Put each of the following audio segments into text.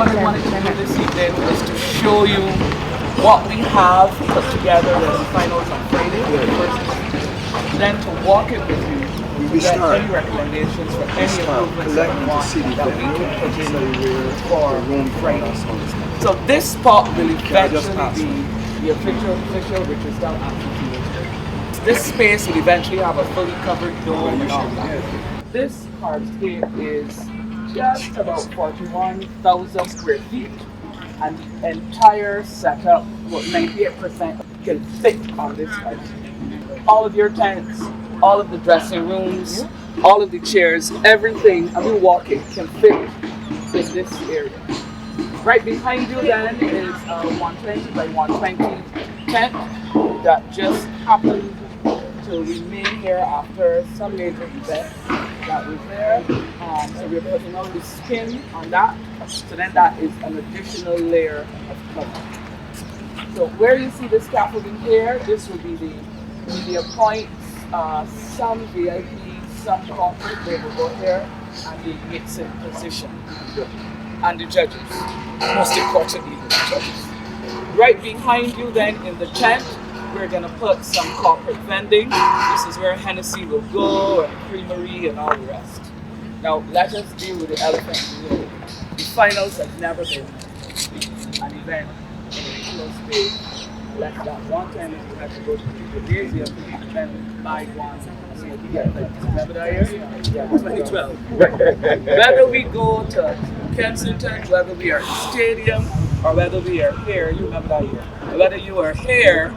what I wanted to do this evening was to show you what we have put together as the finals on Friday. Then to walk it with you, to get any recommendations for any improvements that we want that we can put in for Friday. So this spot will eventually be the official which is down at this space will eventually have a fully covered dome and all that. This hardscape is just about 41,000 square feet, and the entire setup, about 98% can fit on this site. All of your tents, all of the dressing rooms, all of the chairs, everything, I mean walking, can fit in this area. Right behind you then is a 120 by 120 tent that just happened to remain here after some major event that was there. So we're putting on the skin on that. So then that is an additional layer of cover. So where you see the scaffolding here, this will be the media points, some VIP, some corporate, they will go here and the mixing position. And the judges, most importantly the judges. Right behind you then in the tent, we're gonna put some corporate vending. This is where Hennessy will go, and creamery and all the rest. Now let us deal with the elephant in the room. The finals have never been an event in a close space. Like that one time you have to go to the gymnasium and then buy one. So you get like, remember that year? Yeah, 2012. Whether we go to Kensington, whether we are in the stadium, or whether we are here, you remember that year. Whether you are here,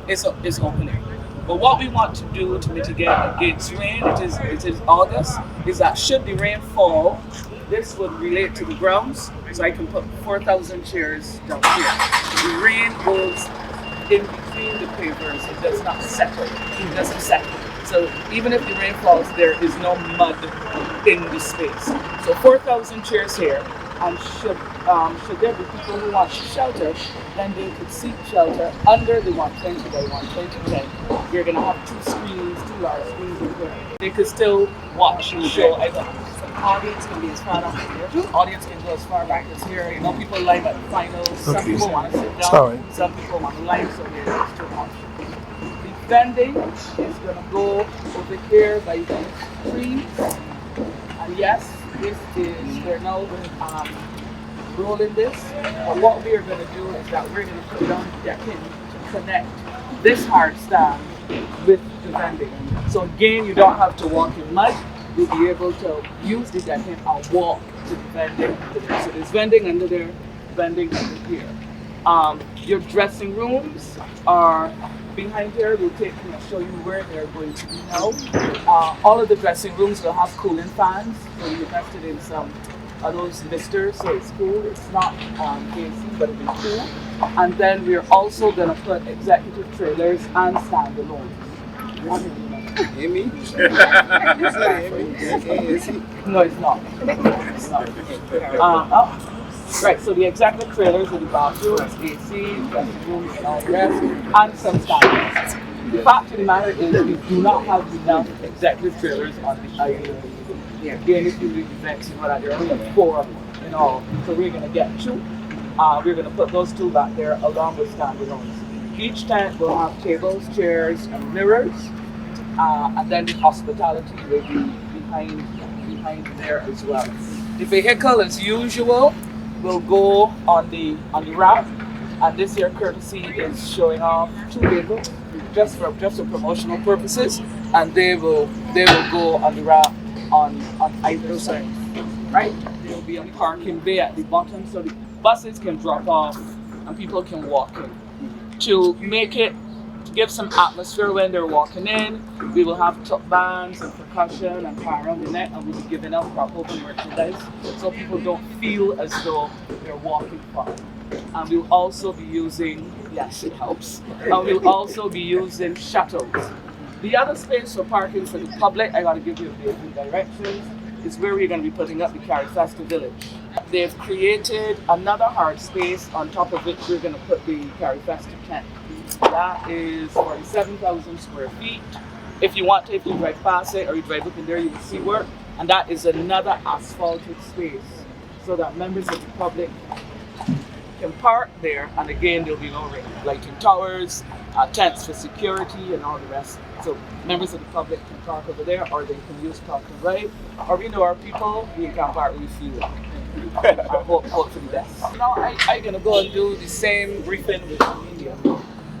it's open air. But what we want to do to mitigate against rain, it is August, is that should the rain fall, this would relate to the grounds, so I can put 4,000 chairs down here. The rain goes in between the pavers, it does not settle. It doesn't settle. So even if the rain falls, there is no mud in the space. So 4,000 chairs here, and should there be people who want shelter, then they could seek shelter under the 120 by 120 tent. You're gonna have two screens, two large screens in here. They could still watch the show. The audience can be as far back as here. Audience can go as far back as here. You know, people live at finals. Some people want to sit down. Some people want to live, so there's too much. The vending is gonna go over here by the trees. And yes, this is, we're now rolling this. But what we are going to do is that we're going to put down the decking to connect this hard stand with the vending. So again, you don't have to walk in mud. You'll be able to use the decking and walk to the vending. So there's vending under there, vending under here. Your dressing rooms are behind here. We'll show you where they're going to be now. All of the dressing rooms will have cooling fans. So we invested in some of those misters, so it's cool. It's not AC, but it'll be cool. And then we're also going to put executive trailers and standalones. Amy? No, it's not. It's not. Right, so the executive trailers are the bathrooms, AC, dressing rooms, and all the rest, and some standalones. The fact of the matter is we do not have enough executive trailers on the island. Again, if you do events and what have you, there are only 4 in all. So we're going to get 2. We're going to put those 2 back there along with standalones. Each tent will have tables, chairs, and mirrors. And then the hospitality will be behind there as well. The vehicle, as usual, will go on the ramp. And this here courtesy is showing off 2 vehicles just for promotional purposes, and they will go on the ramp on either side. Right? There will be a parking bay at the bottom, so the buses can drop off and people can walk in. To make it give some atmosphere when they're walking in, we will have top bands and percussion and fire around the neck, and we'll be giving out crop open merchandise so people don't feel as though they're walking far. And we'll also be using, yes, it helps, and we'll also be using shuttles. The other space for parking for the public, I gotta give you a basic directions, is where we're gonna be putting up the Carifesta Village. They've created another hard space on top of which we're gonna put the Carifesta tent. That is 47,000 square feet. If you want to, if you drive past it or you drive up in there, you will see work. And that is another asphalted space. so that members of the public can park there, and again there'll be no lighting towers, tents for security and all the rest. So members of the public can park over there, or they can use park and ride, or we know our people, we can park where we feel like. Hope for the best. Now I'm gonna go and do the same briefing with the media.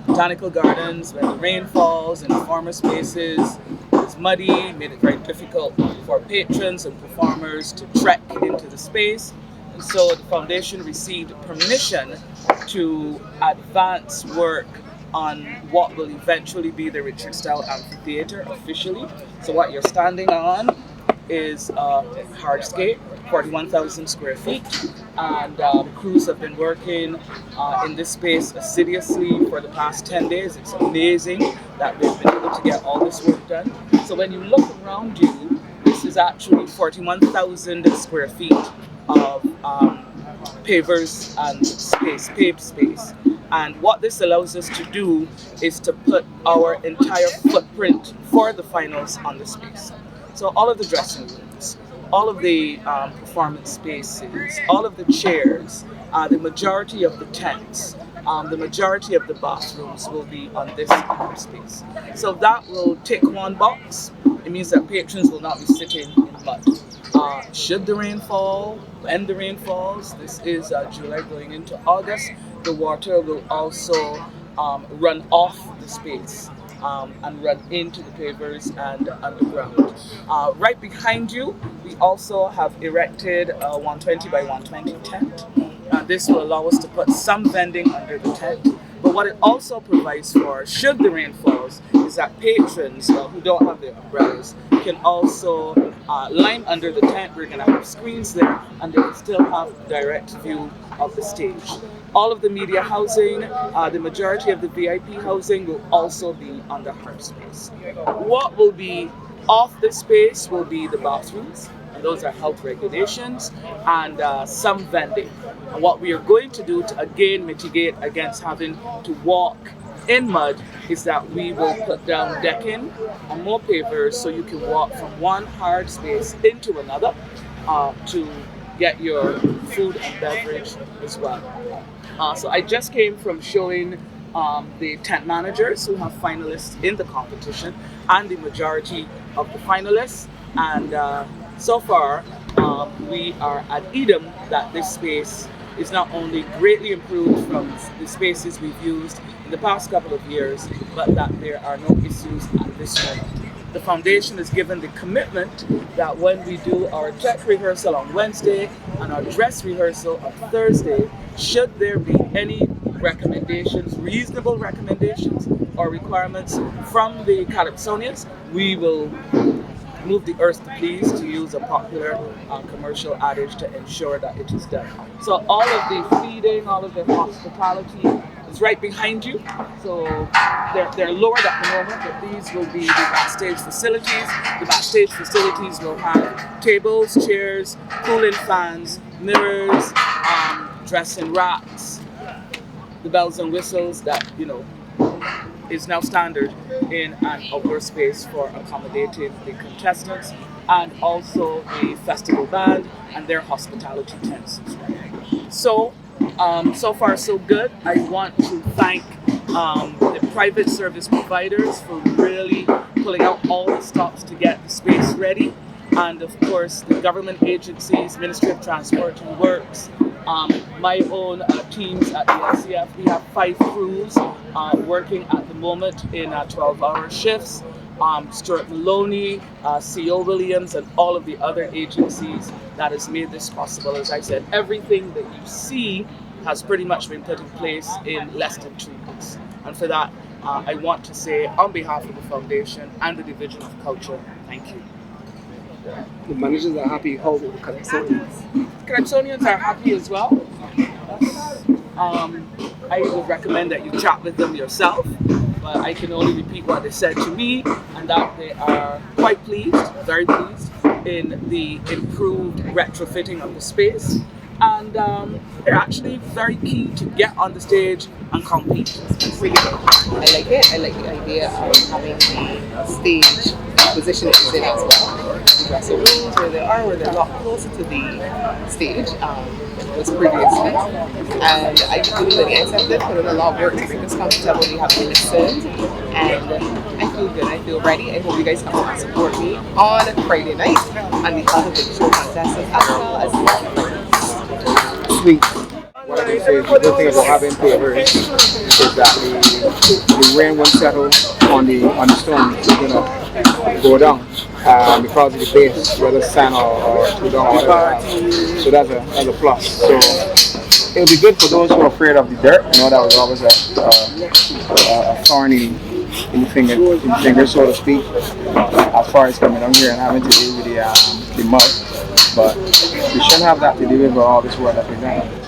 Botanical gardens, when the rain falls in the former spaces, it's muddy, made it very difficult for patrons and performers to trek into the space. And so the foundation received permission to advance work on what will eventually be the Richard Style Amphitheater officially. So what you're standing on is a hardscape, 41,000 square feet, and crews have been working in this space assiduously for the past 10 days. It's amazing that they've been able to get all this work done. So when you look around you, this is actually 41,000 square feet of pavers and space, paved space. And what this allows us to do is to put our entire footprint for the finals on the space. So all of the dressing rooms, all of the performance spaces, all of the chairs, the majority of the tents, the majority of the bathrooms will be on this space. So that will tick one box. It means that patrons will not be sitting in mud. Should the rain fall, when the rain falls, this is July going into August, the water will also run off the space and run into the pavers and underground. Right behind you, we also have erected a 120 by 120 tent. This will allow us to put some vending under the tent. But what it also provides for, should the rain falls, is that patrons who don't have their umbrellas can also line under the tent. We're going to have screens there, and they will still have direct view of the stage. All of the media housing, the majority of the VIP housing will also be on the hard space. What will be off the space will be the bathrooms, and those are health regulations, and some vending. And what we are going to do to again mitigate against having to walk in mud is that we will put down decking and more pavers so you can walk from one hard space into another to get your food and beverage as well. So I just came from showing the tent managers who have finalists in the competition and the majority of the finalists, and so far we are at Edom that this space is not only greatly improved from the spaces we've used in the past couple of years, but that there are no issues at this moment. The foundation is given the commitment that when we do our tech rehearsal on Wednesday and our dress rehearsal on Thursday, should there be any recommendations, reasonable recommendations or requirements from the Calypsonians, we will move the earth to please, to use a popular commercial adage, to ensure that it is done. So all of the feeding, all of the hospitality is right behind you. So they're lowered at the moment, but these will be the backstage facilities. The backstage facilities will have tables, chairs, cooling fans, mirrors, dressing racks, the bells and whistles that, is now standard in an outdoor space for accommodating the contestants, and also the festival band and their hospitality tents. So far so good. I want to thank the private service providers for really pulling out all the stops to get the space ready, and of course the government agencies, Ministry of Transport and Works, my own teams at the LCF. We have 5 crews working at the moment in 12-hour shifts. Stuart Maloney, C.O. Williams, and all of the other agencies that has made this possible. As I said, everything that you see has pretty much been put in place in less than 2 weeks. And for that, I want to say, on behalf of the Foundation and the Division of Culture, thank you. The managers are happy. How about the Calypsonians? Calypsonians are happy as well. I would recommend that you chat with them yourself, but I can only repeat what they said to me, and that they are quite pleased, very pleased, in the improved retrofitting of the space, and they're actually very keen to get on the stage and compete. It's really good. I like it. I like the idea of having the stage position it is in as well. the dressing rooms where they are, where they're a lot closer to the stage was previously. And I do believe that the ice have put in a lot of work to make us comfortable. We have been listened, and I feel good. I feel ready. I hope you guys come and support me on Friday night on the Competition Show contestants as well as the Sweet. What I can say is the good thing about having pavers is that the rain won't settle on the stone. It's gonna go down because of the base, whether sand or two down or whatever. So that's a plus. So it'll be good for those who are afraid of the dirt. You know, that was always a thorny in the finger, so to speak, as far as coming down here and having to deal with the mud. But we shouldn't have that to deal with all this work that we've done.